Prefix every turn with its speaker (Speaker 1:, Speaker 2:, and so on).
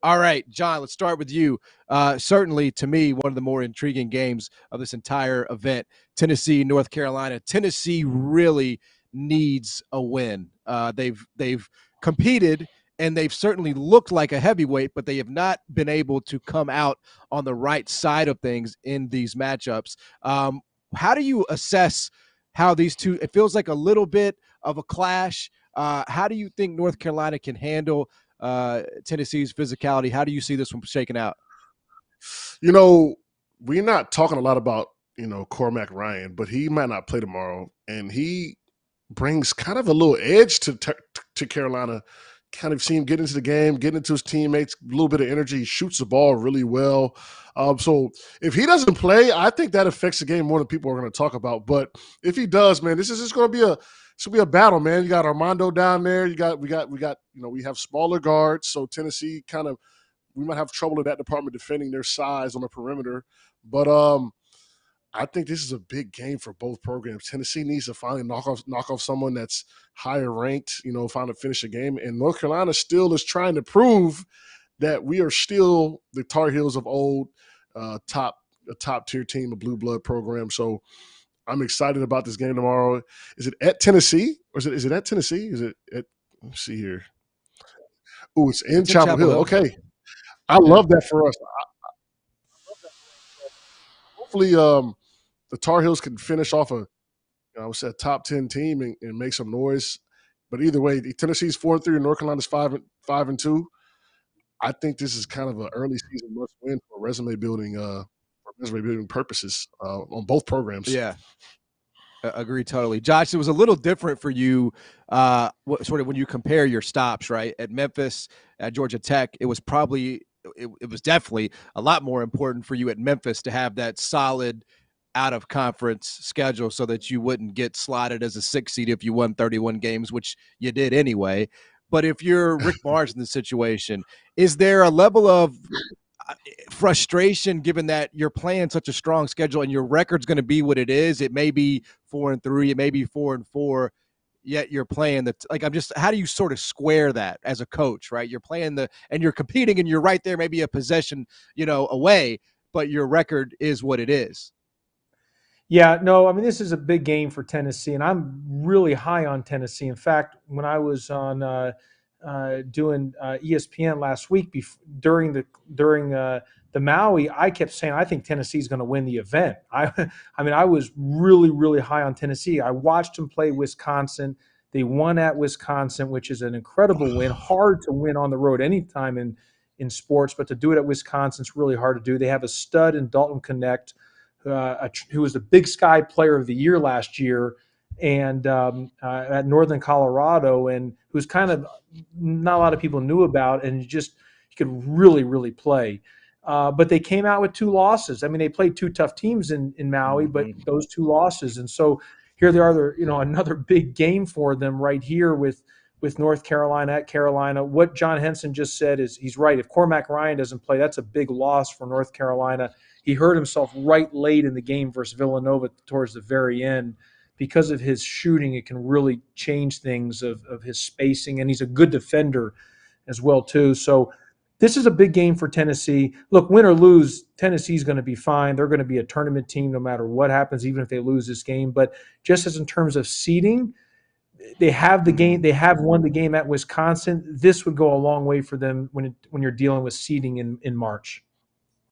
Speaker 1: All right, John, let's start with you. Certainly, to me, one of the more intriguing games of this entire event, Tennessee, North Carolina. Tennessee really needs a win. They've competed and they've certainly looked like a heavyweight, but they have not been able to come out on the right side of things in these matchups. How do you assess how these two? It feels like a little bit of a clash. How do you think North Carolina can handle Tennessee's physicality? How do you see this one shaking out?
Speaker 2: You know, we're not talking a lot about Cormac Ryan, but he might not play tomorrow, and he brings kind of a little edge to Carolina. Kind of see him get into the game, get into his teammates, a little bit of energy. He shoots the ball really well. So if he doesn't play, I think that affects the game more than people are going to talk about. But if he does, man, this is just going to be a battle, man. You got Armando down there. We have smaller guards, so Tennessee kind of we might have trouble in that department defending their size on the perimeter. But I think this is a big game for both programs. Tennessee needs to finally knock off someone that's higher ranked, finally finish a game. And North Carolina still is trying to prove that we are still the Tar Heels of old, a top tier team, a blue blood program. So I'm excited about this game tomorrow. Is it at Tennessee or is it at Tennessee? Is it at? Let's see here. Oh, it's in
Speaker 1: It's in
Speaker 2: Chapel
Speaker 1: Chapel
Speaker 2: Hill.
Speaker 1: Hill.
Speaker 2: Okay, I
Speaker 1: Yeah.
Speaker 2: love that for us. Hopefully, the Tar Heels can finish off a top 10 team and make some noise. But either way, Tennessee's 4-3, and North Carolina's 5-2. I think this is kind of an early season must win for resume building purposes on both programs.
Speaker 1: Yeah. Agree totally. Josh, it was a little different for you, sort of when you compare your stops, right? At Memphis, at Georgia Tech, it was definitely a lot more important for you at Memphis to have that solid out of conference schedule so that you wouldn't get slotted as a 6 seed if you won 31 games, which you did anyway. But if you're Rick Barnes in the situation, is there a level of frustration given that you're playing such a strong schedule and your record's going to be what it is? It may be 4-3, it may be 4-4, yet you're playing how do you sort of square that as a coach, right? You're playing and you're competing and you're right there, maybe a possession, away, but your record is what it is.
Speaker 3: Yeah, no, I mean, this is a big game for Tennessee, and I'm really high on Tennessee. In fact, when I was on doing ESPN last week during the Maui, I kept saying I think Tennessee's going to win the event. I mean, I was really, really high on Tennessee. I watched them play Wisconsin. They won at Wisconsin, which is an incredible win. Hard to win on the road anytime in sports, but to do it at Wisconsin is really hard to do. They have a stud in Dalton Connect, who was the Big Sky Player of the Year last year, and at Northern Colorado, and who's kind of not a lot of people knew about, and he could really, really play. But they came out with 2 losses. I mean, they played 2 tough teams in Maui, but those 2 losses, and so here they are. Another big game for them right here with North Carolina at Carolina. What John Henson just said is he's right. If Cormac Ryan doesn't play, that's a big loss for North Carolina. He hurt himself right late in the game versus Villanova towards the very end. Because of his shooting, it can really change things of his spacing, and he's a good defender as well too. So this is a big game for Tennessee. Look, win or lose, Tennessee's going to be fine. They're going to be a tournament team no matter what happens, even if they lose this game. But just as in terms of seeding, they have the game. They have won the game at Wisconsin. This would go a long way for them when you're dealing with seeding in March.